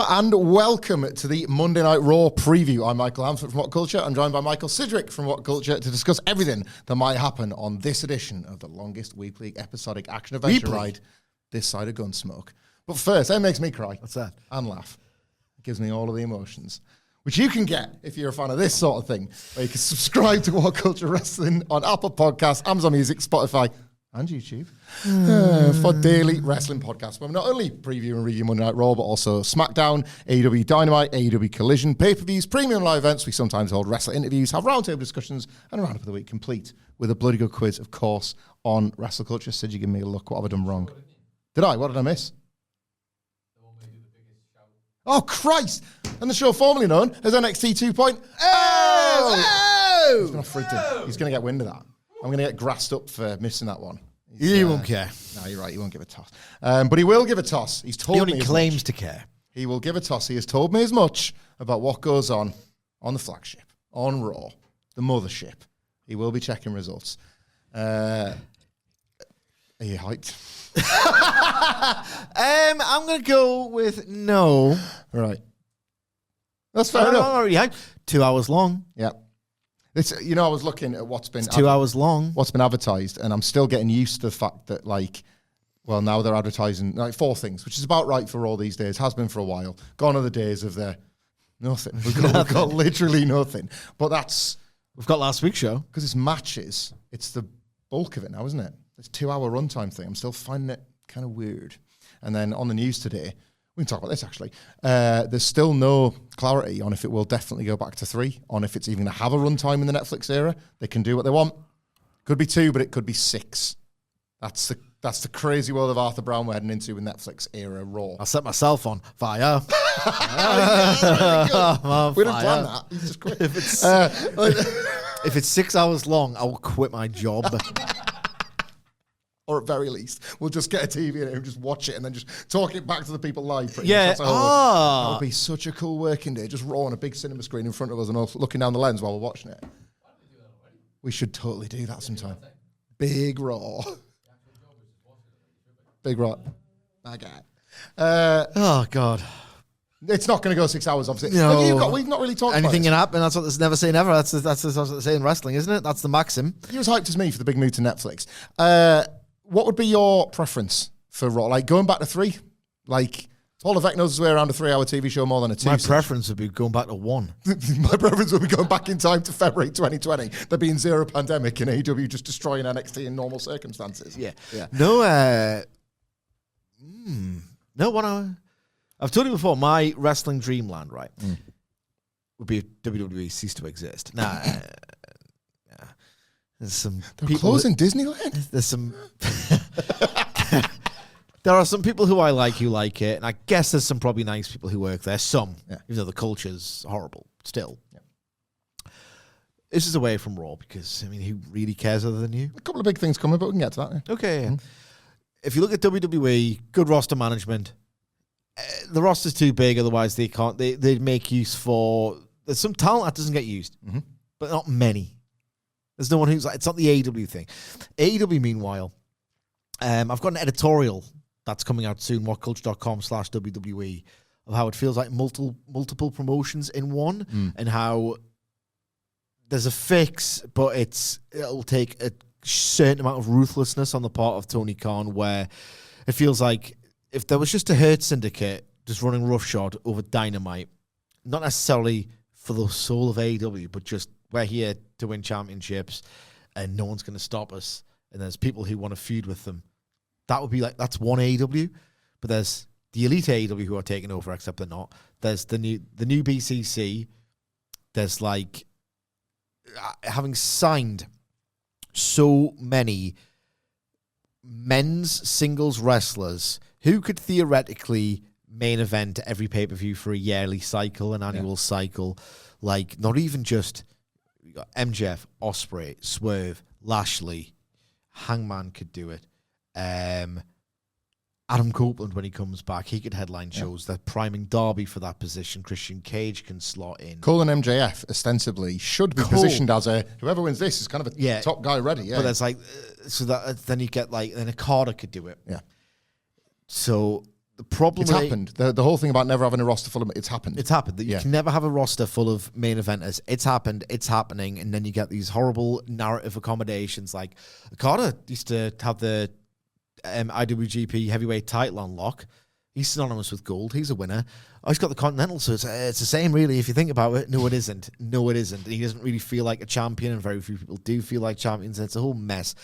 and welcome to the Monday Night Raw preview. I'm Michael Hamflett from WhatCulture. I'm joined by Michael Sidgwick from WhatCulture to discuss everything that might happen on this edition of the longest weekly episodic action-adventure ride this side of Gunsmoke. But first, that makes me cry. What's that? And laugh. It gives me all of the emotions, which you can get if you're a fan of this sort of thing, where you can subscribe to WhatCulture Wrestling on Apple Podcasts, Amazon Music, Spotify, and YouTube for daily wrestling podcasts. Where we not only preview and review Monday Night Raw, but also SmackDown, AEW Dynamite, AEW Collision, pay-per-views, premium live events. We sometimes hold wrestler interviews, have roundtable discussions, and a roundup of the week, complete with a bloody good quiz, of course, on WrestleCulture. Sid, you give me a look. What have I done wrong? Did I? What did I miss? Oh, Christ! And the show formerly known as NXT 2.0. He's going to freak it. He's going to get wind of that. I'm going to get grassed up for missing that one. He won't care. No, you're right. He won't give a toss. But he will give a toss. He's told me. He only claims to care. He will give a toss. He has told me as much about what goes on the flagship, on Raw, the mothership. He will be checking results. Are you hyped? I'm going to go with no. Right. That's fair enough. Already hyped. 2 hours long. Yeah. It's, I was looking at what's been... It's 2 hours long. What's been advertised, and I'm still getting used to the fact that, now they're advertising, 4 things, which is about right for all these days, has been for a while. Gone are the days of the nothing. We've got literally nothing. But that's... We've got last week's show. Because it's matches. It's the bulk of it now, isn't it? It's 2 hour runtime thing. I'm still finding it kind of weird. And then on the news today, we can talk about this actually. There's still no clarity on if it will definitely go back to 3, on if it's even going to have a runtime in the Netflix era. They can do what they want. Could be 2, but it could be 6. That's the crazy world of Arthur Brown we're heading into with Netflix era Raw. I'll set myself on fire. We didn't plan that. You just quit. If it's 6 hours long, I will quit my job. Or at very least, we'll just get a TV in it and just watch it and then just talk it back to the people live. Yeah. Much. That would be such a cool working day. Just Raw on a big cinema screen in front of us and all looking down the lens while we're watching it. We should totally do that sometime. Big Raw. Big Raw. My God. Oh, God. It's not going to go 6 hours, obviously. No. We've not really talked Anything about can happen. That's what this never say never. That's what they say in wrestling, isn't it? That's the maxim. You're as hyped as me for the big move to Netflix. What would be your preference for Raw? Going back to 3? Paul Levesque knows his way around a 3 hour TV show more than a 2. My preference would be going back to 1. My preference would be going back in time to February 2020. There being zero pandemic and AEW just destroying NXT in normal circumstances. Yeah. No, 1 hour. I've told you before, my wrestling dreamland, right, would be if WWE ceased to exist. There's some They're closing Disneyland? There's some... There are some people who I like who like it, and I guess there's some probably nice people who work there. Some, even though the culture's horrible, still. Yeah. This is away from Raw because, who really cares other than you? A couple of big things coming, but we can get to that. Yeah. Okay. If you look at WWE, good roster management. The roster's too big, otherwise they can't. They make use for. There's some talent that doesn't get used, but not many. There's no one who's like. It's not the AEW thing. AEW, meanwhile, I've got an editorial that's coming out soon. WhatCulture.com/WWE of how it feels like multiple promotions in one, and how there's a fix, but it'll take a certain amount of ruthlessness on the part of Tony Khan, where it feels like. If there was just a Hurt Syndicate just running roughshod over Dynamite, not necessarily for the soul of AEW, but just we're here to win championships and no one's going to stop us, and there's people who want to feud with them, that would be that's one AEW. But there's the elite AEW who are taking over, except they're not. There's the new BCC. There's having signed so many men's singles wrestlers who could theoretically main event every pay-per-view for a yearly cycle, an annual cycle. Not even just we got MJF, Ospreay, Swerve, Lashley, Hangman could do it. Adam Copeland, when he comes back, he could headline shows. They're priming Darby for that position. Christian Cage can slot in. Cole and MJF ostensibly should be positioned as whoever wins this is kind of a top guy ready. Yeah. But there's then you get then a Carter could do it. Yeah. So The problem It's happened. The whole thing about never having a roster full of it's happened. It's happened. You can never have a roster full of main eventers. It's happened. It's happening. And then you get these horrible narrative accommodations. Like Carter used to have the IWGP heavyweight title on lock. He's synonymous with gold. He's a winner. Oh, he's got the Continental, so it's the same, really, if you think about it. No, it isn't. No, it isn't. He doesn't really feel like a champion, and very few people do feel like champions. And it's a whole mess.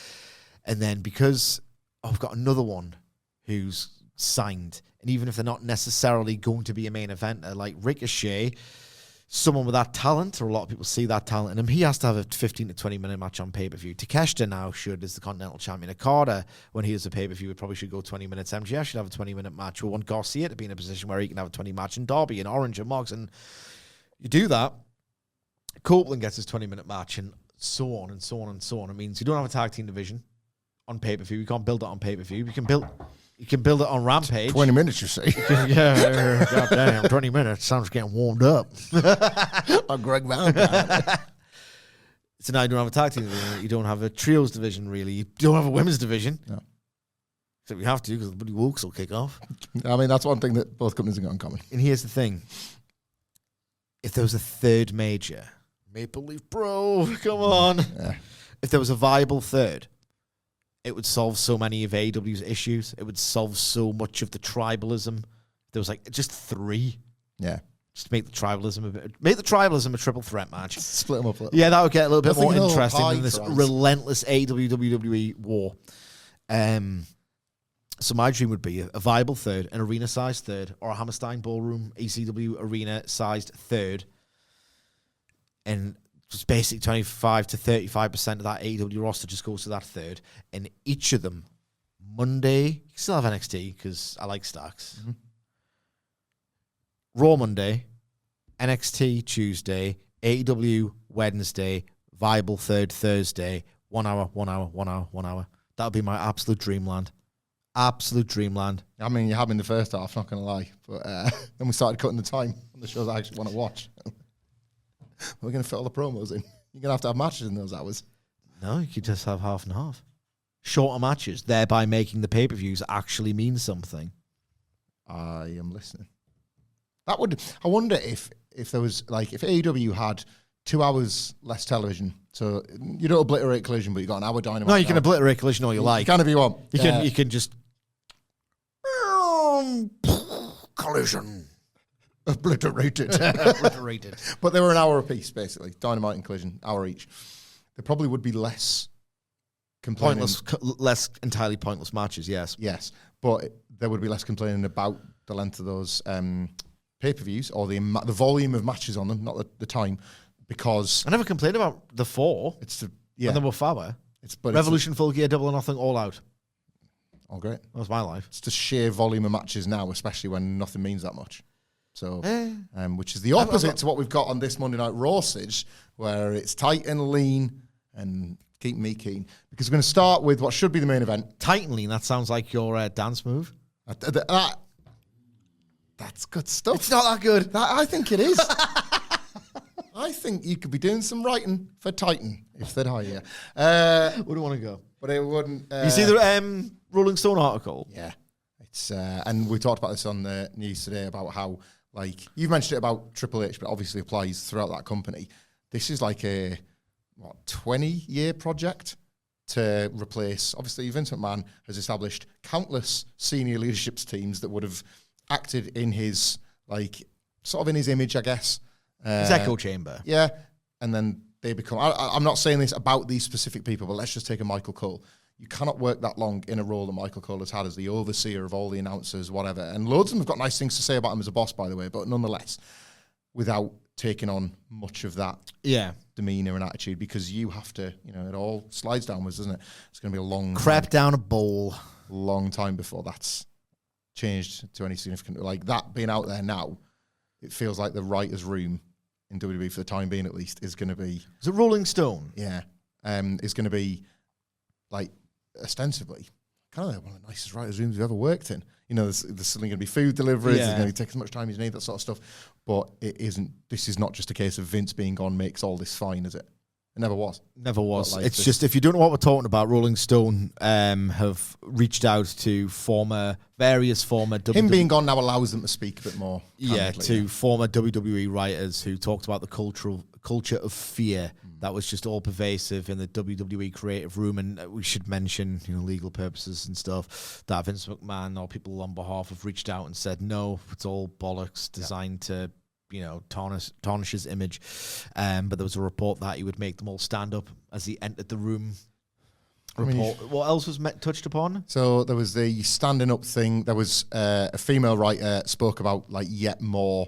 And then because I've got another one who's signed, and even if they're not necessarily going to be a main eventer, like Ricochet, someone with that talent, or a lot of people see that talent in him, he has to have a 15 to 20 minute match on pay-per-view. Takeshita now should, as the Continental Champion. Okada, when he has a pay-per-view, it probably should go 20 minutes. MJF should have a 20-minute match. We want Garcia to be in a position where he can have a 20 match, and Darby and Orange and Mox, and you do that, Copeland gets his 20-minute match, and so on and so on and so on. It means you don't have a tag team division on pay-per-view. You can't build it on pay-per-view. You can build it on Rampage. 20 minutes, you see. Yeah, goddamn, 20 minutes. Sounds getting warmed up. I'm Greg Valentine. So now you don't have a tag team division. You don't have a trios division, really. You don't have a women's division. No. Except we have to, because the bloody Wokes will kick off. I mean, that's one thing that both companies have got in common. And here's the thing. If there was a third major, Maple Leaf Pro, come on. Yeah. If there was a viable third, it would solve so many of AEW's issues. It would solve so much of the tribalism. There was like just 3. Yeah. Just make the tribalism a triple threat match. Split them up a little. Yeah, that would get a little bit more interesting than this relentless AEW WWE war. So my dream would be a viable third, an arena-sized third, or a Hammerstein Ballroom ECW arena-sized third. And just basically 25 to 35% of that AEW roster just goes to that third. And each of them, Monday, you can still have NXT because I like stacks. Mm-hmm. Raw Monday, NXT Tuesday, AEW Wednesday, viable third Thursday, 1 hour, 1 hour, 1 hour, 1 hour. That would be my absolute dreamland. Absolute dreamland. I mean, you have in the first half, not going to lie. But then we started cutting the time on the shows I actually want to watch. We're going to fit all the promos in. You're going to have matches in those hours. No, you could just have half and half. Shorter matches, thereby making the pay-per-views actually mean something. I am listening. I wonder if there was, like, if AEW had 2 hours less television, so you don't obliterate Collision, but you got an hour Dynamite. No, you can obliterate Collision all you like. You can if you want. You can just Collision. Obliterated. But they were an hour apiece, basically. Dynamite and Collision, hour each. There probably would be less complaining. Less entirely pointless matches, yes. Yes, but there would be less complaining about the length of those pay-per-views or the volume of matches on them, not the time, because... I never complained about the 4. When they were far. Revolution, Full Gear, Double or Nothing, All Out. All great. That was my life. It's the sheer volume of matches now, especially when nothing means that much. So, which is the opposite to what we've got on this Monday Night Raw, Sidge, where it's tight and lean and keep me keen. Because we're going to start with what should be the main event. Tight and lean, that sounds like your dance move. That's good stuff. It's not that good. I think it is. I think you could be doing some writing for Titan if they'd hire you. Wouldn't want to go. But it wouldn't. You see the Rolling Stone article? Yeah. It's and we talked about this on the news today about how, like, you've mentioned it about Triple H, but it obviously applies throughout that company. This is like a 20-year project to replace. Obviously, Vince McMahon has established countless senior leadership teams that would have acted in his, like, sort of in his image, I guess. His echo chamber. Yeah, and then they become. I'm not saying this about these specific people, but let's just take a Michael Cole. You cannot work that long in a role that Michael Cole has had as the overseer of all the announcers, whatever. And loads of them have got nice things to say about him as a boss, by the way, but nonetheless, without taking on much of that demeanor and attitude, because you have to, it all slides downwards, doesn't it? It's going to be a long crap down a bowl. Long time before that's changed to any significant, like that being out there now. It feels like the writer's room in WWE, for the time being at least, is going to be... Is it Rolling Stone? Yeah. Is going to be, like, ostensibly, kind of one of the nicest writer's rooms we've ever worked in. There's suddenly going to be food deliveries, there's going to take as much time as you need, that sort of stuff. But it isn't... This is not just a case of Vince being gone makes all this fine, is it? It never was. Never was. Like It's this- just, if you don't know what we're talking about, Rolling Stone have reached out to various former Him being gone now allows them to speak a bit more. candidly. to former WWE writers who talked about the culture of fear that was just all pervasive in the WWE creative room. And we should mention, legal purposes and stuff, that Vince McMahon or people on behalf have reached out and said, no, it's all bollocks designed to, tarnish his image. But there was a report that he would make them all stand up as he entered the room. What else was touched upon? So there was the standing up thing. There was a female writer spoke about yet more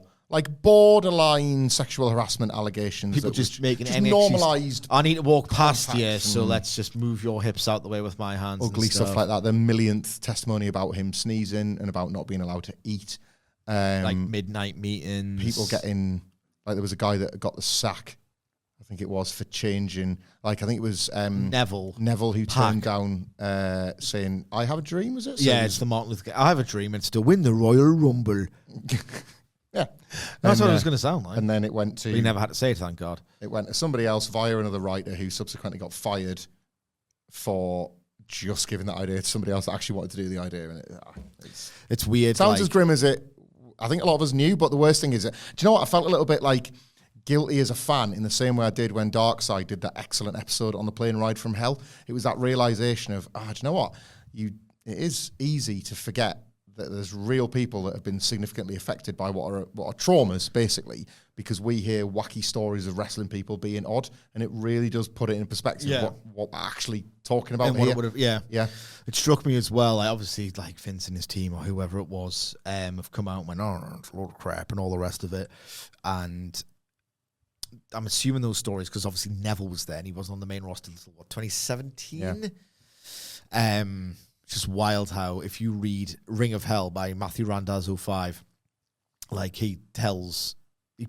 borderline sexual harassment allegations. People just making just any normalized. I need to walk past you, so and let's just move your hips out the way with my hands. Ugly and stuff like that. The millionth testimony about him sneezing and about not being allowed to eat. Midnight meetings. People getting there was a guy that got the sack. I think it was for changing. I think it was Neville who turned down saying, "I have a dream." Was it? So it's the Martin Luther King. I have a dream. It's to win the Royal Rumble. Yeah, That's what it was going to sound like. And then it went to. But he never had to say it, thank God. It went to somebody else via another writer who subsequently got fired for just giving that idea to somebody else that actually wanted to do the idea. And it's weird. Sounds as grim as it. I think a lot of us knew, but the worst thing is, do you know what? I felt a little bit guilty as a fan in the same way I did when Darkseid did that excellent episode on the plane ride from hell. It was that realization of, do you know what? It is easy to forget that there's real people that have been significantly affected by what are traumas, basically, because we hear wacky stories of wrestling people being odd, and it really does put it in perspective what we're actually talking about here. Yeah. It struck me as well. Obviously, Vince and his team or whoever it was have come out and went, "Oh, it's a load of crap," and all the rest of it. And I'm assuming those stories because obviously Neville was there and he wasn't on the main roster until 2017. Yeah. Just wild how if you read Ring of Hell by Matthew Randazzo 5, he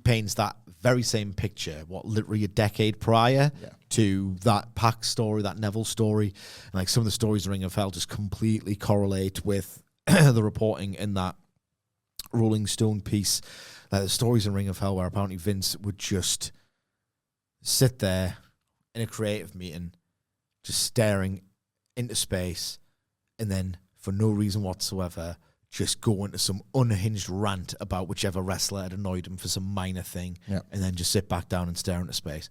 paints that very same picture, literally a decade prior to that Pac story, that Neville story. And some of the stories in Ring of Hell just completely correlate with the reporting in that Rolling Stone piece. The stories in Ring of Hell where apparently Vince would just sit there in a creative meeting, just staring into space, and then for no reason whatsoever, just go into some unhinged rant about whichever wrestler had annoyed him for some minor thing, and then just sit back down and stare into space.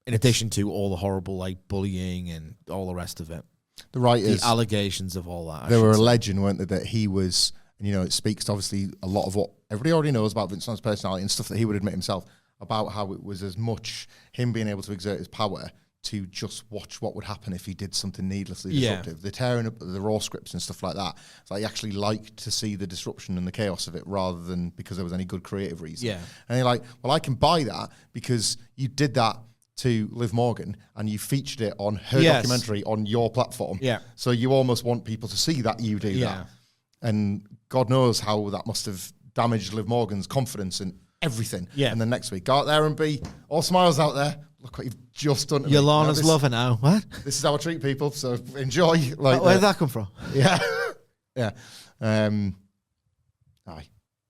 In addition to all the horrible bullying and all the rest of it. The allegations of all that. They were alleging, weren't they, that he was, and it speaks to obviously a lot of what everybody already knows about Vince McMahon's personality and stuff that he would admit himself, about how it was as much him being able to exert his power to just watch what would happen if he did something needlessly disruptive. The tearing up the Raw scripts and stuff like that. It's he actually liked to see the disruption and the chaos of it rather than because there was any good creative reason. Yeah. And you're like, well, I can buy that because you did that to Liv Morgan and you featured it on her documentary on your platform. Yeah. So you almost want people to see that you do that. And God knows how that must have damaged Liv Morgan's confidence in everything. Yeah. And then next week, go out there and be all smiles out there. Look what you've just done to me. Yolana's loving now. What? This is how I treat people, so enjoy. Where did that come from? Yeah. Yeah. Aye.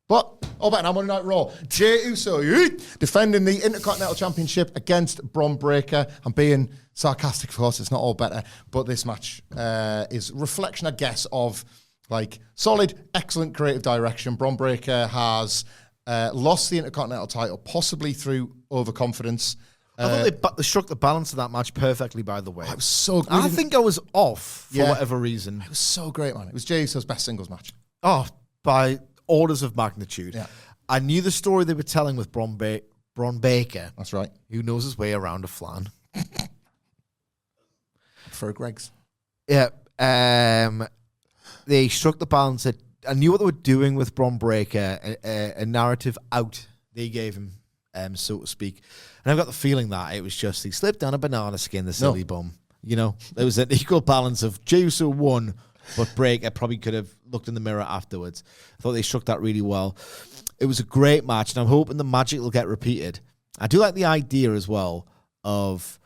But, all better now, Monday Night Raw. Jey Uso defending the Intercontinental Championship against Bron Breakker. I'm being sarcastic, of course. It's not all better. But this match is reflection, I guess, of solid, excellent creative direction. Bron Breakker has lost the Intercontinental title, possibly through overconfidence. I thought they struck the balance of that match perfectly, by the way. It was so good. I think I was off for whatever reason. It was so great, man. It was Jey Uso's best singles match. Oh, by orders of magnitude. Yeah. I knew the story they were telling with Bron Breakker. That's right. Who knows his way around a flan. For Greg's. Yeah. They struck the balance. I knew what they were doing with Bron Breakker, a narrative out they gave him, so to speak. And I've got the feeling that it was just he slipped down a banana skin, the silly bum. There was an equal balance of Jey Uso won, but Breakker probably could have looked in the mirror afterwards. I thought they struck that really well. It was a great match, and I'm hoping the magic will get repeated. I do like the idea as well of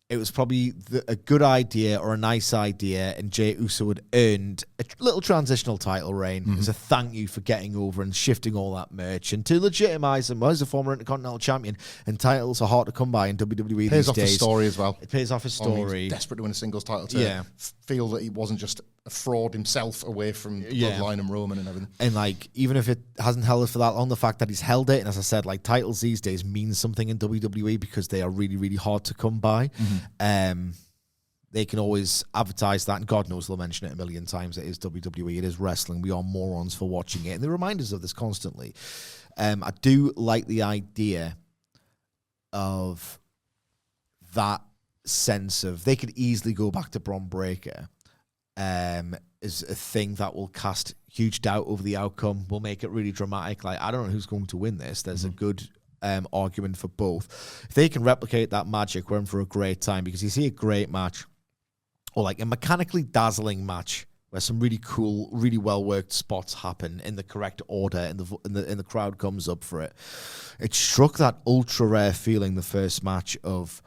it was probably a good idea or a nice idea, and Jey Uso had earned a little transitional title reign as a thank you for getting over and shifting all that merch, and to legitimize him as a former Intercontinental champion. And titles are hard to come by in WWE pays these off days. His story as well. It pays off his story. He's desperate to win a singles title to feel that he wasn't just a fraud himself away from Bloodline and Roman and everything. And like, even if it hasn't held it for that long, the fact that he's held it, and as I said, like, titles these days mean something in WWE because they are really, really hard to come by. They can always advertise that, and God knows they'll mention it a million times. It is WWE, it is wrestling. We are morons for watching it, and they remind us of this constantly. I do like the idea of that sense of they could easily go back to Bron Breakker. Is a thing that will cast huge doubt over the outcome, will make it really dramatic. Like, I don't know who's going to win this. There's a good argument for both. If they can replicate that magic, we're in for a great time, because you see a great match, or like a mechanically dazzling match where some really cool, really well-worked spots happen in the correct order, and the crowd comes up for it. It struck that ultra-rare feeling the first match of,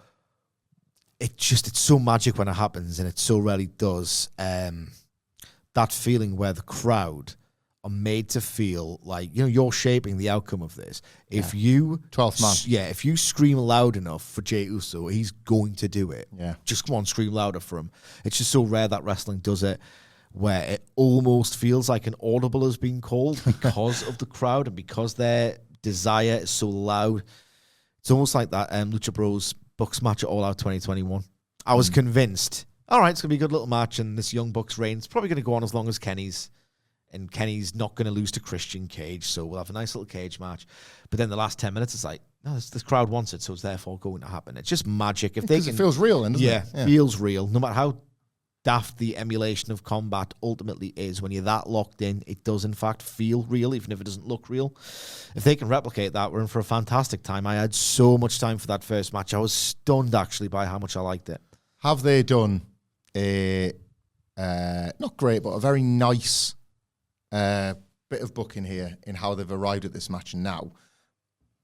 it's so magic when it happens, and it so rarely does. That feeling where the crowd are made to feel like, you're shaping the outcome of this. If you 12th man, if you scream loud enough for Jey Uso, he's going to do it. Yeah, just come on, scream louder for him. It's just so rare that wrestling does it, where it almost feels like an audible has been called because of the crowd and because their desire is so loud. It's almost like that Lucha Bros Bucks match at All Out 2021. I was convinced, all right, it's going to be a good little match, and this Young Bucks reign's probably going to go on as long as Kenny's, and Kenny's not going to lose to Christian Cage, so we'll have a nice little cage match. But then the last 10 minutes, it's like, no, this crowd wants it, so it's therefore going to happen. It's just magic. If they can, it feels real, doesn't it? Yeah, feels real. No matter how daft the emulation of combat ultimately is, when you're that locked in, it does in fact feel real, even if it doesn't look real. If they can replicate that, we're in for a fantastic time. I had so much time for that first match. I was stunned actually by how much I liked it. Have they done a not great, but a very nice bit of booking here in how they've arrived at this match? And now,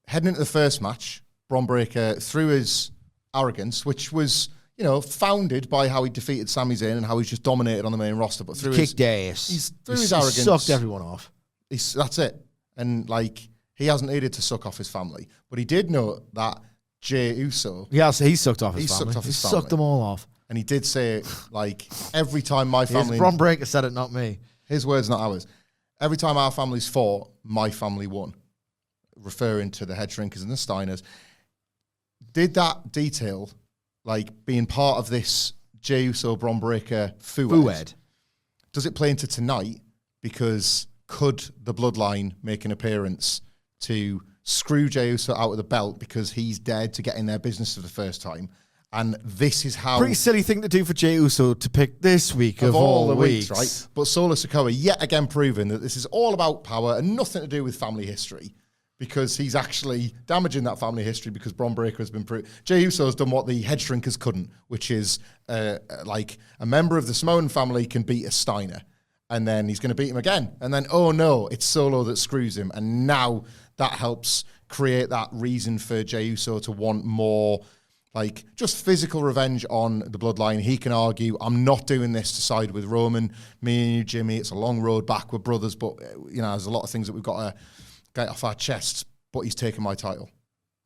heading into the first match, Bron Breakker, through his arrogance, which was, founded by how he defeated Sami Zayn and how he's just dominated on the main roster, but through his arrogance, sucked everyone off. That's it. And like, he hasn't needed to suck off his family, but he did know that Jey Uso, he sucked off his family. He sucked them all off. And he did say, like, every time my family... Bron Breakker said it, not me. His words, not ours. Every time our families fought, my family won. Referring to the Head Shrinkers and the Steiners. Did that detail, like, being part of this Jey Uso, Bron Breakker fooed, does it play into tonight? Because could the Bloodline make an appearance to screw Jey Uso out of the belt because he's dared to get in their business for the first time? And this is how... Pretty silly thing to do for Jey Uso to pick this week of all the weeks. Right? But Solo Sikoa yet again proving that this is all about power and nothing to do with family history, because he's actually damaging that family history, because Bron Breakker has been proved... Jey Uso has done what the Head Shrinkers couldn't, which is like a member of the Samoan family can beat a Steiner, and then he's going to beat him again. And then, oh no, it's Solo that screws him. And now that helps create that reason for Jey Uso to want more... like, just physical revenge on the Bloodline. He can argue, I'm not doing this to side with Roman. Me and you, Jimmy, it's a long road back. We're brothers, but, there's a lot of things that we've got to get off our chests, but he's taken my title.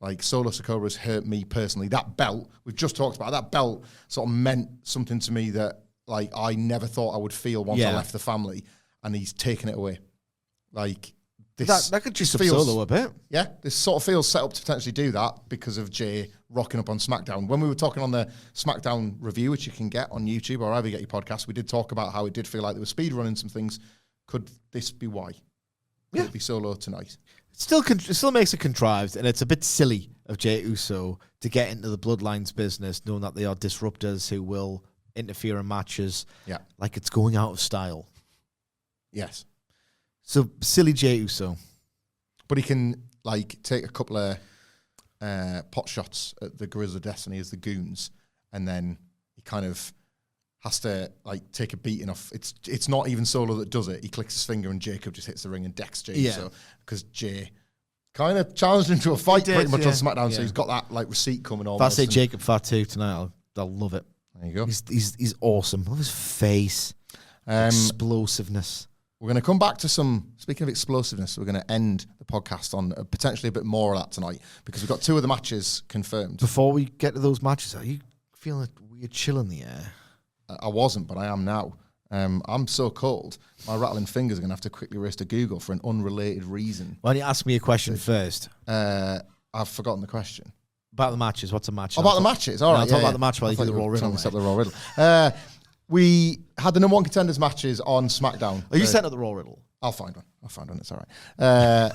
Like, Solo Sikoa has hurt me personally. That belt, we've just talked about, that belt sort of meant something to me that, like, I never thought I would feel once I left the family, and he's taken it away. Like... That could just Solo a bit. Yeah, this sort of feels set up to potentially do that because of Jey rocking up on SmackDown. When we were talking on the SmackDown review, which you can get on YouTube or however you get your podcast, we did talk about how it did feel like they were speed running some things. Could this be why? Could it be Solo tonight? It still makes it contrived, and it's a bit silly of Jey Uso to get into the Bloodline's business, knowing that they are disruptors who will interfere in matches. Yeah, like it's going out of style. Yes. So, silly Jey Uso. But he can, like, take a couple of pot shots at the Guerrillas of Destiny as the goons, and then he kind of has to, like, take a beating off. It's not even Solo that does it. He clicks his finger, and Jacob just hits the ring and decks Jey Uso, because Jey kind of challenged him to a fight pretty much on SmackDown, so he's got that, like, receipt coming on. If I say Jacob Fatu tonight, I'll they'll love it. There you go. He's awesome. Love his face. Explosiveness. We're going to come back to speaking of explosiveness, we're going to end the podcast on potentially a bit more of that tonight because we've got 2 of the matches confirmed. Before we get to those matches, are you feeling a weird chill in the air? I wasn't, but I am now. I'm so cold. My rattling fingers are going to have to quickly race to Google for an unrelated reason. Why don't you ask me a question first? I've forgotten the question. About the matches. What's a match? About the matches. All right. I'll talk about the match while you do the Raw Riddle. The Raw Riddle. We had the number 1 contenders matches on SmackDown. Oh, you set up the Raw Riddle. I'll find one. It's all right.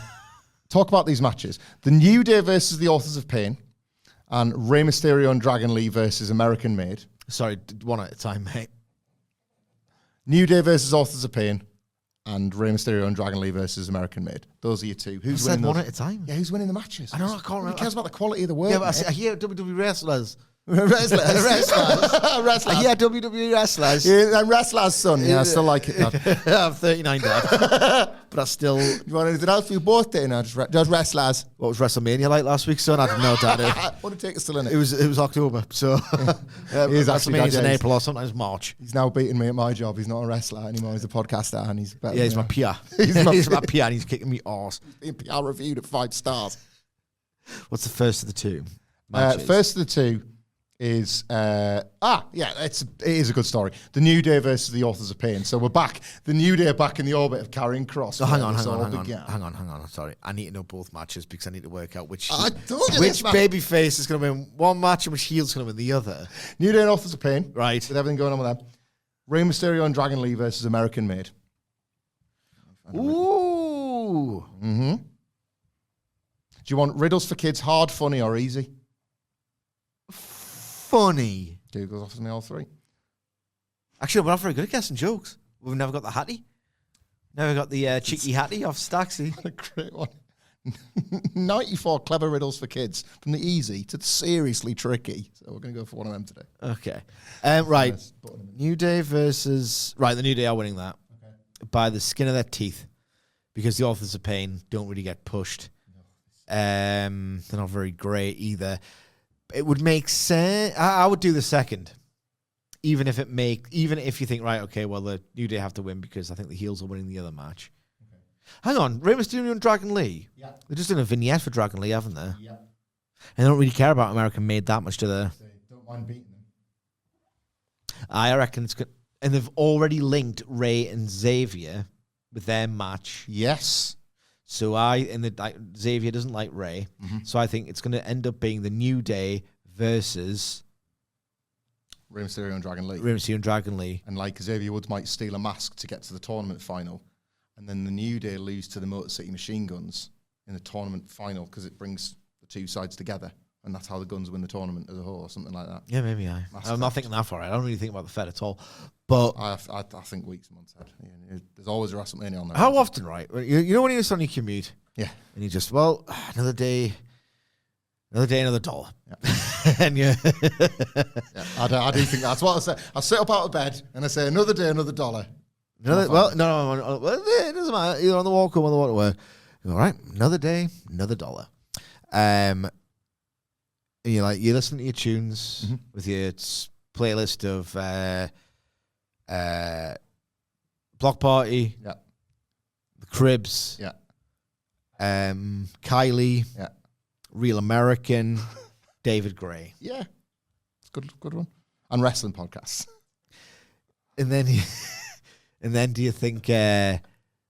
Talk about these matches. The New Day versus the Authors of Pain and Rey Mysterio and Dragon Lee versus American Made. Sorry, one at a time, mate. New Day versus Authors of Pain and Rey Mysterio and Dragon Lee versus American Made. Those are your 2. Who's winning one at a time? Yeah, who's winning the matches? I don't know. I can't remember. Who cares about the quality of the work? Yeah, but I hear WWE wrestlers. Wrestlers. WWE wrestlers. Yeah, I'm wrestlers, son. Yeah, I still like it, Dad. I'm 39, Dad. But I still... You want anything else for your birthday? No, just wrestlers. What was WrestleMania like last week, son? I don't know, Dad. What did it take us still in it? It was October, so... WrestleMania's in April or sometimes March. He's now beating me at my job. He's not a wrestler anymore. He's a podcaster and he's better. Yeah, he's my PR. He's my PR and he's kicking me arse. He's being PR reviewed at 5 stars. What's the first of the 2 matches? First of the 2 is it is a good story. The New Day versus the Authors of Pain. So we're back. The New Day are back in the orbit of Karrion Kross. Oh, hang on. Sorry, I need to know both matches because I need to work out which baby face is going to win one match and which heel is going to win the other. New Day and Authors of Pain, right? With everything going on with them. Rey Mysterio and Dragon Lee versus American Made. Ooh. Mm-hmm. Do you want riddles for kids, hard, funny, or easy? Funny. Google's offers me all 3. Actually, we're not very good at guessing jokes. We've never got the Hattie. Never got the cheeky Hattie off Staxy. What a great one. 94 clever riddles for kids, from the easy to the seriously tricky. So we're going to go for one of them today. Okay. Right. New Day versus... Right, the New Day are winning that. Okay. By the skin of their teeth. Because the Authors of Pain don't really get pushed. They're not very great either. It would make sense. I would do the second, even if you think, right, okay, well, the New Day have to win because I think the heels are winning the other match. Okay. Hang on, Rey Mysterio and Dragon Lee. Yeah, they're just doing a vignette for Dragon Lee, haven't they? Yeah, and they don't really care about American Made that much, do they? They don't mind beating them. I reckon it's good, and they've already linked Rey and Xavier with their match. Yes. So Xavier doesn't like Rey, so I think it's going to end up being the New Day versus Rey Mysterio and Dragon Lee. Rey Mysterio and Dragon Lee. And like Xavier Woods might steal a mask to get to the tournament final, and then the New Day lose to the Motor City Machine Guns in the tournament final because it brings the 2 sides together, and that's how the Guns win the tournament as a whole, or something like that. Yeah, maybe I'm not thinking that far. I don't really think about the Fed at all. But I think weeks and months ahead. Yeah, there's always a WrestleMania on there. How often, right? You know when you're just on your commute? Yeah. And you just, another day, another dollar. Yeah. And yeah, I do think that's what I say. I sit up out of bed and I say, another day, another dollar. No, it doesn't matter. Either on the walk or on the walk to work. All right, another day, another dollar. And you're listening to your tunes with your playlist of Block Party, yeah, The Cribs, yeah, Kylie, yeah, Real American, David Gray. Yeah, it's good one. And wrestling podcasts. And then do you think?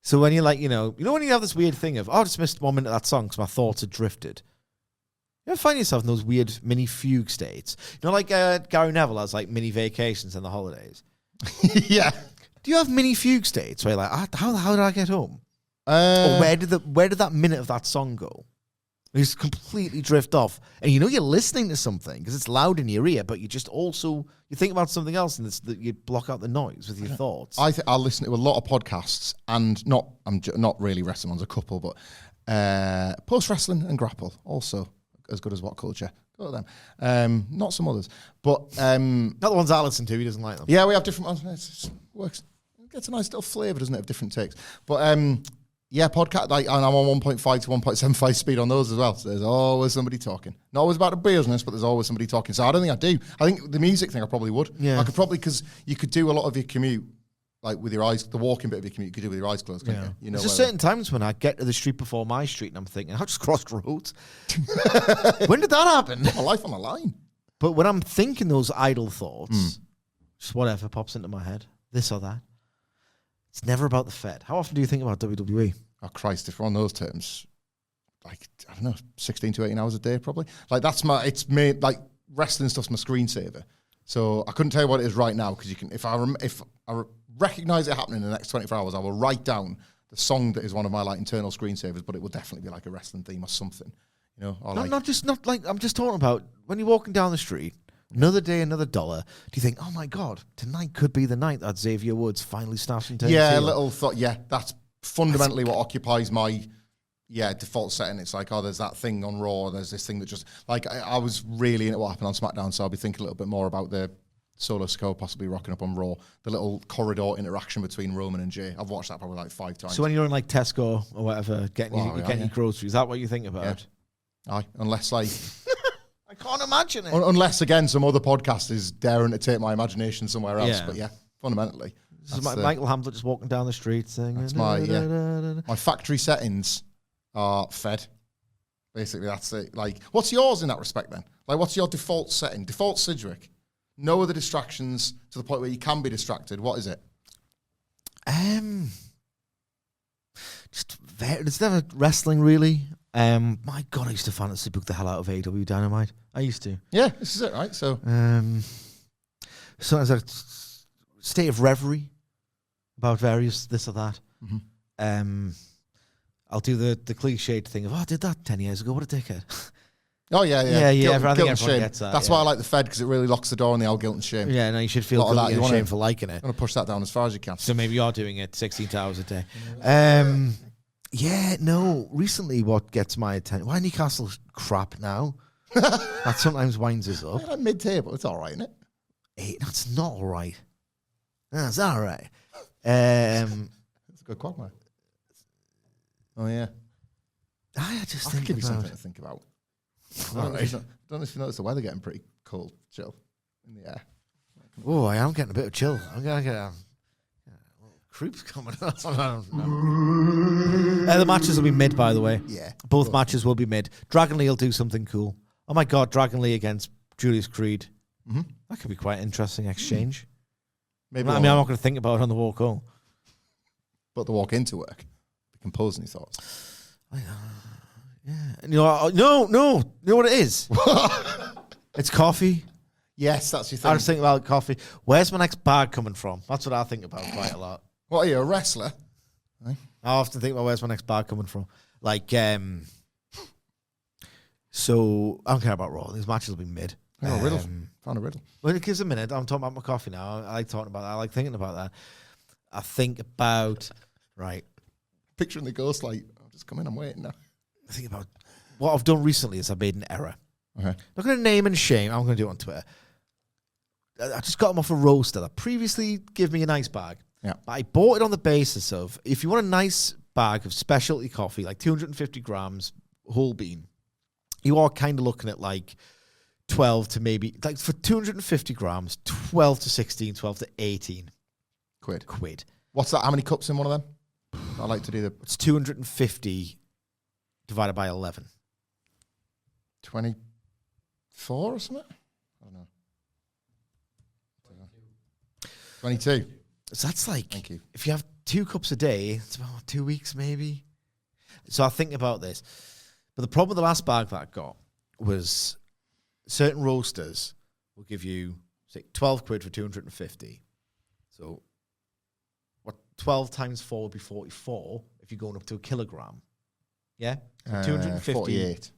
So when you're like, you know when you have this weird thing of, I just missed 1 minute of that song because my thoughts had drifted. You ever find yourself in those weird mini fugue states? Like Gary Neville has like mini vacations in the holidays. Yeah. Do you have mini fugue states where you're like, how did I get home? Or where did that minute of that song go? You just completely drift off, and you're listening to something because it's loud in your ear, but you just also you think about something else, and you block out the noise with your thoughts. I listen to a lot of podcasts, and I'm not really wrestling ones, a couple, but post wrestling and grapple also as good as WhatCulture. Go to them. Not some others, but not the ones I listen to. He doesn't like them. Yeah, we have different ones. It works. It gets a nice little flavour, doesn't it, of different takes. But Yeah, podcast. Like, and I'm on 1.5 to 1.75 speed on those as well. So there's always somebody talking. Not always about the business, but there's always somebody talking. So I don't think I do. I think the music thing I probably would. Yeah. I could probably, because you could do a lot of your commute, like with your eyes, the walking bit of your commute, you could do with your eyes closed, couldn't you? You know, there's just certain times when I get to the street before my street and I'm thinking, I just crossed roads. When did that happen? Put my life on the line. But when I'm thinking those idle thoughts, just whatever pops into my head, this or that, it's never about the Fed. How often do you think about WWE? Oh, Christ, if we're on those terms, like, I don't know, 16 to 18 hours a day, probably. Like, it's made, like, wrestling stuff's my screensaver. So I couldn't tell you what it is right now, because you can, if I recognize it happening in the next 24 hours, I will write down the song that is one of my, like, internal screensavers, but it will definitely be, like, a wrestling theme or something, you know? Or I'm just talking about when you're walking down the street, another day, another dollar. Do you think, oh my God, tonight could be the night that Xavier Woods finally snaps into a little thought, that's fundamentally what occupies my default setting. It's like, oh, there's that thing on Raw, there's this thing that just, like, I was really into what happened on SmackDown, so I'll be thinking a little bit more about the Solo Sikoa possibly rocking up on Raw, the little corridor interaction between Roman and Jay. I've watched that probably like 5 times. So when you're in like Tesco or whatever, getting your groceries, is that what you think about? Yeah. Aye, unless like... I can't imagine it. Unless, again, some other podcast is daring to take my imagination somewhere else, but fundamentally... This is Michael Hamflett just walking down the street saying... That's my factory settings are Fed. Basically, that's it. Like, what's yours in that respect, then? Like, what's your default setting? Default Sidgwick. No other distractions to the point where you can be distracted. What is it? It's never wrestling, really. My God, I used to fantasy book the hell out of AW Dynamite. I used to. Yeah, this is it, right? So... sometimes a state of reverie about various this or that. Mm-hmm. I'll do the cliched thing of, I did that 10 years ago. What a dickhead. Oh, yeah. I think guilt everyone and shame. gets that. That's why I like the Fed, because it really locks the door on the old guilt and shame. Yeah, no, you should feel guilty and shame for liking it. I'm going to push that down as far as you can. So maybe you're doing it 16 hours a day. Recently what gets my attention, why Newcastle's crap now? That sometimes winds us up. Like mid-table, it's all right, isn't it? That's not all right. That's all right. It's a good quagmire. Oh, yeah. I just I think give you about... something to think about. I don't know if you notice the weather getting pretty cold, chill in the air. Oh, I am getting a bit of chill. I'm going to get creeps coming. I don't know. The matches will be mid, by the way. Yeah. Both matches will be mid. Dragon Lee will do something cool. Oh, my God, Dragon Lee against Julius Creed. Mm-hmm. That could be quite an interesting exchange. Maybe I'm not going to think about it on the walk home. But the walk into work, be composing your thoughts. Yeah. And no. You know what it is? It's coffee. Yes, that's your thing. I was thinking about coffee. Where's my next bag coming from? That's what I think about quite a lot. What are you, a wrestler? I often think about where's my next bag coming from. Like, so I don't care about Raw. These matches will be mid. Riddle. Found a riddle. Well, give us a minute. I'm talking about my coffee now. I like talking about that. I like thinking about that. I think about, right. Picturing the ghost light. I'll just come in. I'm waiting now. I think about what I've done recently is I made an error. Okay. Not going to name and shame. I'm going to do it on Twitter. I just got them off a roaster that previously gave me a nice bag. Yeah. But I bought it on the basis of, if you want a nice bag of specialty coffee, like 250 grams, whole bean, you are kind of looking at like 12 to maybe, like for 250 grams, 12 to 16, 12 to 18 quid. What's that? How many cups in one of them? I like to do It's 250 divided by 11. 24 or something? I don't know. 22. So that's like, thank you. If you have 2 cups a day, it's about 2 weeks maybe. So I think about this. But the problem with the last bag that I got was certain roasters will give you, say, 12 quid for 250. So what 12 times 4 would be 44 if you're going up to a kilogram. Yeah? So 250. 48.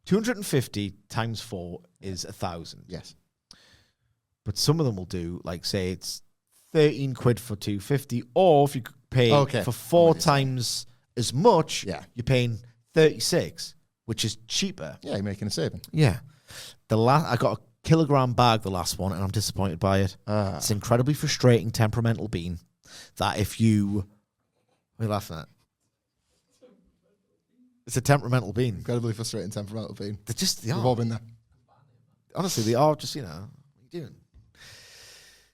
250 times 4 is 1,000. Yes. But some of them will do, like, say it's 13 quid for 250, or if you pay for 4 times as much, you're paying 36, which is cheaper. Yeah, you're making a saving. Yeah. I got a kilogram bag, the last one, and I'm disappointed by it. It's incredibly frustrating, temperamental bean that if you... What are you laughing at? It's a temperamental bean. Incredibly frustrating temperamental bean. They We've are. all been there. Honestly, they are just, what are you doing?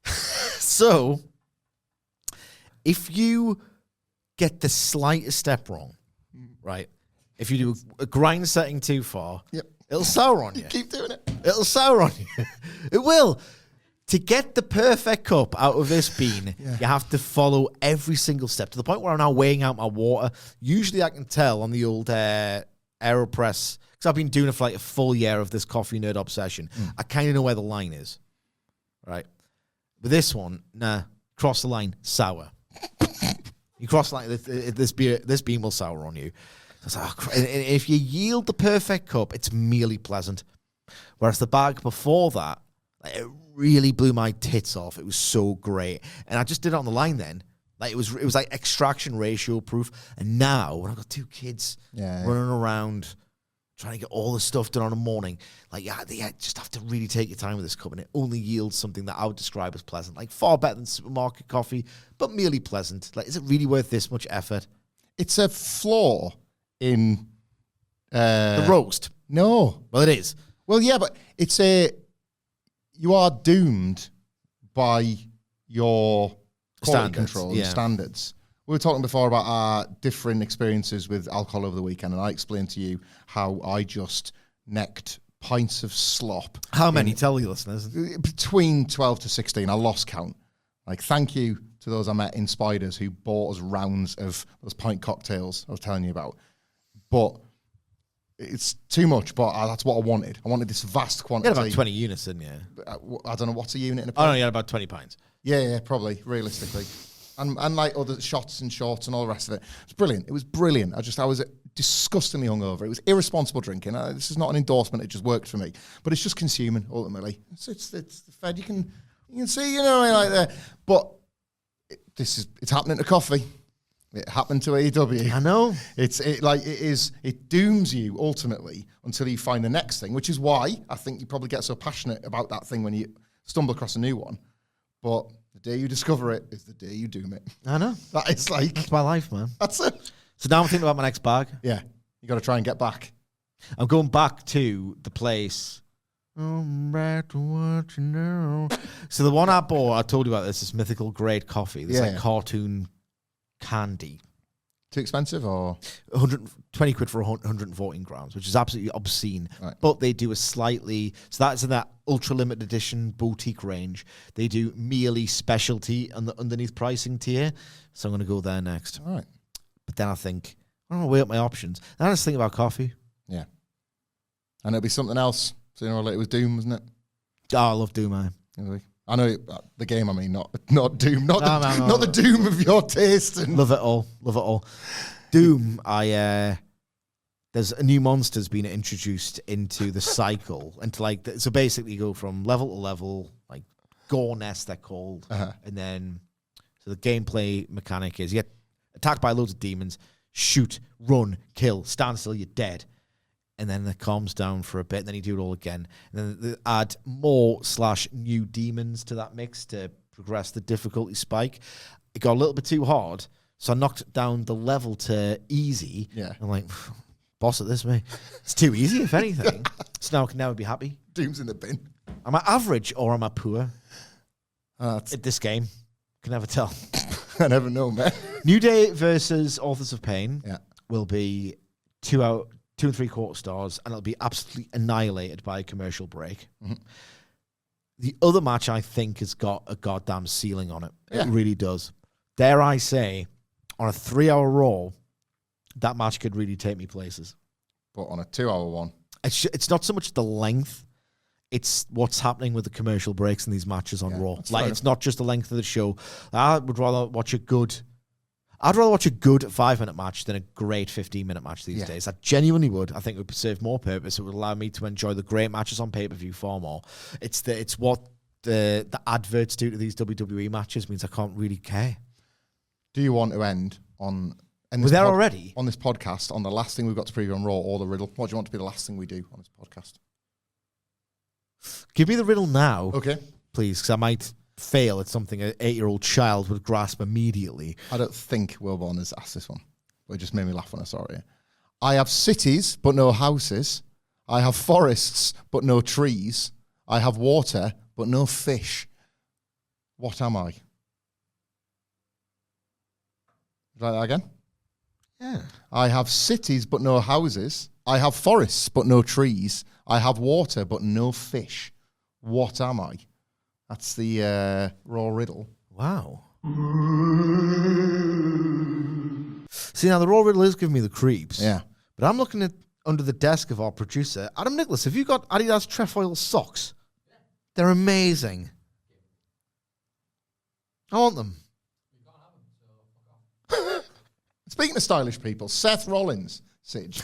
So, if you get the slightest step wrong, right? If you do a grind setting too far, it'll sour on you. Keep doing it. It'll sour on you. It will. To get the perfect cup out of this bean, you have to follow every single step to the point where I'm now weighing out my water. Usually I can tell on the old AeroPress, because I've been doing it for like a full year of this coffee nerd obsession. I kind of know where the line is, right? But this one, cross the line, sour. You cross the line, this bean will sour on you. So and if you yield the perfect cup, it's merely pleasant. Whereas the bag before that, it really blew my tits off. It was so great. And I just did it on the line then. Like it was like extraction ratio proof. And now, when I've got 2 kids running around trying to get all the stuff done on a morning, like you just have to really take your time with this cup, and it only yields something that I would describe as pleasant. Like far better than supermarket coffee, but merely pleasant. Like, is it really worth this much effort? It's a flaw in the roast. No. Well, it is. Well, yeah, but you are doomed by your quality control and standards. We were talking before about our different experiences with alcohol over the weekend, and I explained to you how I just necked pints of slop. How many? Tell your listeners. Between 12 to 16. I lost count. Like, thank you to those I met in Spiders who bought us rounds of those pint cocktails I was telling you about. But it's too much, but that's what I wanted. I wanted this vast quantity. You had about 20 units, didn't you? I don't know, what's a unit in a pint? Oh, no, you had about 20 pints. Yeah, probably, realistically. And like other shots and shorts and all the rest of it. It's brilliant. It was brilliant. I was disgustingly hungover. It was irresponsible drinking. This is not an endorsement. It just worked for me. But it's just consuming, ultimately. It's the fed. You can see, like that. But it's happening to coffee. It happened to AEW. I know. It dooms you ultimately until you find the next thing, which is why I think you probably get so passionate about that thing when you stumble across a new one. But the day you discover it is the day you doom it. I know. That's my life, man. That's it. So now I'm thinking about my next bag. Yeah. You got to try and get back. I'm going back to the place. I'm back to what you know. So the one I bought, I told you about this mythical grade coffee. This cartoon candy. Too expensive or? 120 quid for 114 grams, which is absolutely obscene. Right. But they do so that's in that ultra limited edition boutique range. They do merely specialty on the underneath pricing tier. So I'm going to go there next. All right. But then I think, I don't know, weigh up my options. And I just think about coffee. Yeah. And it'll be something else. Sooner or later it was Doom, wasn't it? Oh, I love Doom, man. I know the game, I mean, not Doom. Not the Doom of your taste. And love it all. Doom, there's a new monster's been introduced into the cycle. And so basically you go from level to level, like gore nests they're called. And then, so the gameplay mechanic is you get attacked by loads of demons, shoot, run, kill, stand still, you're dead. And then it calms down for a bit, and then you do it all again. And then they add more/new demons to that mix to progress the difficulty spike. It got a little bit too hard, so I knocked down the level to easy. Yeah. I'm like, boss at this, mate. It's too easy, if anything. So now I can never be happy. Doom's in the bin. Am I average or am I poor at this game? Can never tell. I never know, man. New Day versus Authors of Pain will be 2 3/4 stars, and it'll be absolutely annihilated by a commercial break. Mm-hmm. The other match, I think, has got a goddamn ceiling on it. Yeah. It really does. Dare I say, on a 3-hour Raw, that match could really take me places. But on a 2-hour one? It's not so much the length, it's what's happening with the commercial breaks in these matches on Raw. Like, it's not just the length of the show. I'd rather watch a good 5-minute match than a great 15-minute match these days. I genuinely would. I think it would serve more purpose. It would allow me to enjoy the great matches on pay-per-view far more. It's what the adverts do to these WWE matches means I can't really care. Do you want to end on... We're there already? On this podcast, on the last thing we've got to preview on Raw or the riddle. What do you want to be the last thing we do on this podcast? Give me the riddle now. Okay. Please, because I might... fail at something an 8-year-old child would grasp immediately. I don't think Wilborn has asked this one, but it just made me laugh when I saw it. I have cities, but no houses. I have forests, but no trees. I have water, but no fish. What am I? Try that again? Yeah. I have cities, but no houses. I have forests, but no trees. I have water, but no fish. What am I? That's the Raw riddle. Wow. See, now the Raw riddle is giving me the creeps. Yeah. But I'm looking at under the desk of our producer, Adam Nicholas. Have you got Adidas trefoil socks? They're amazing. I want them. Speaking of stylish people, Seth Rollins, Sidge,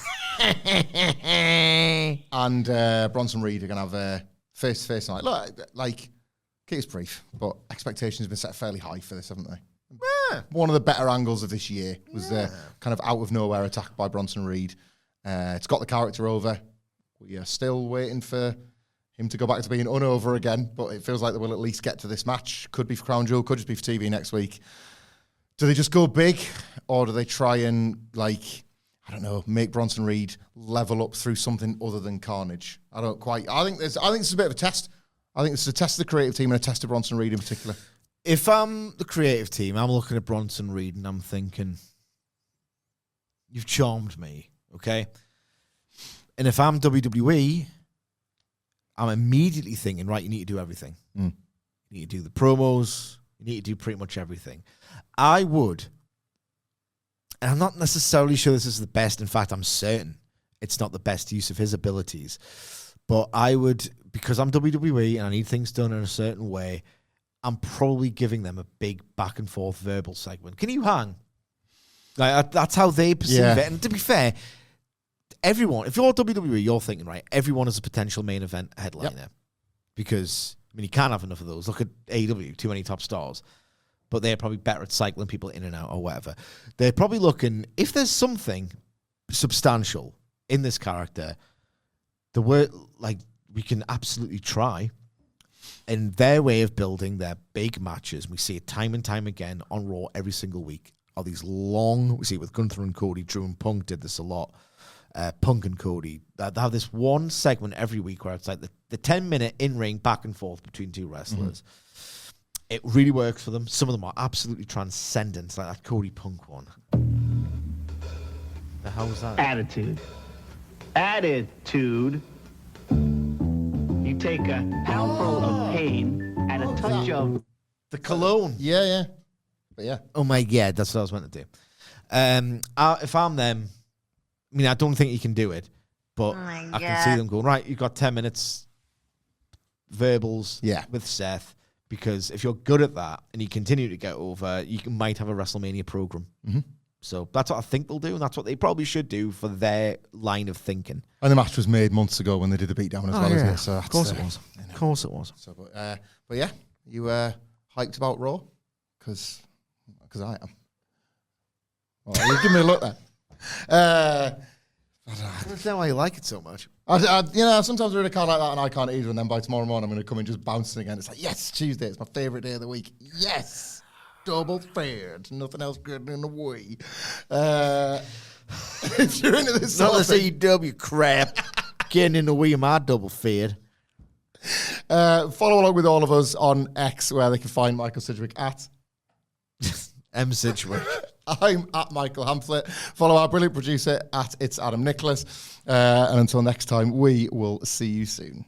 and Bronson Reed are going to have a face-to-face tonight. Look, like, keep it brief, but expectations have been set fairly high for this, haven't they? Yeah. One of the better angles of this year was the kind of out-of-nowhere attack by Bronson Reed. It's got the character over. We are still waiting for him to go back to being unover again, but it feels like they will at least get to this match. Could be for Crown Jewel, could just be for TV next week. Do they just go big, or do they try and, like, I don't know, make Bronson Reed level up through something other than Carnage? I don't quite. I think this is a bit of a test. I think this is a test of the creative team and a test of Bronson Reed in particular. If I'm the creative team, I'm looking at Bronson Reed and I'm thinking, you've charmed me, okay? And if I'm WWE, I'm immediately thinking, right, you need to do everything. You need to do the promos. You need to do pretty much everything. I would, and I'm not necessarily sure this is the best. In fact, I'm certain it's not the best use of his abilities. But I would, because I'm WWE and I need things done in a certain way, I'm probably giving them a big back and forth verbal segment. Can you hang? Like, that's how they perceive it. And to be fair, everyone, if you're WWE, you're thinking, right, everyone is a potential main event headliner. Yep. Because, I mean, you can't have enough of those. Look at AEW, too many top stars. But they're probably better at cycling people in and out or whatever. They're probably looking, if there's something substantial in this character, the word, like, we can absolutely try. And their way of building their big matches, we see it time and time again on Raw every single week, are these long, we see it with Gunther and Cody, Drew and Punk did this a lot, Punk and Cody, they have this one segment every week where it's like the 10-minute in-ring back and forth between two wrestlers. It really works for them. Some of them are absolutely transcendent, like that Cody Punk one. The hell was that? Attitude. You take a handful of pain and a touch of the cologne. Yeah. But yeah. Oh my God, that's what I was meant to do. If I'm them, I mean, I don't think you can do it, but I can see them going, right, you've got 10 minutes verbals with Seth. Because if you're good at that and you continue to get over, you might have a WrestleMania program. So that's what I think they'll do, and that's what they probably should do for their line of thinking. And the match was made months ago when they did the beatdown as well, isn't it? So of course it was. Of course it was. So, but yeah, you hyped about Raw? Because I am. Well, you give me a look there. I don't understand why you like it so much. Sometimes I read a card like that and I can't either, and then by tomorrow morning I'm going to come in just bouncing again. It's like, yes, Tuesday, it's my favourite day of the week. Yes, double fared, nothing else getting in the way. If you're into this not this AEW crap, getting in the way of my double fared. Follow along with all of us on X, where they can find Michael Sidgwick at M Sidgwick. I'm at Michael Hamflett. Follow our brilliant producer at It's Adam Nicholas. And until next time, we will see you soon.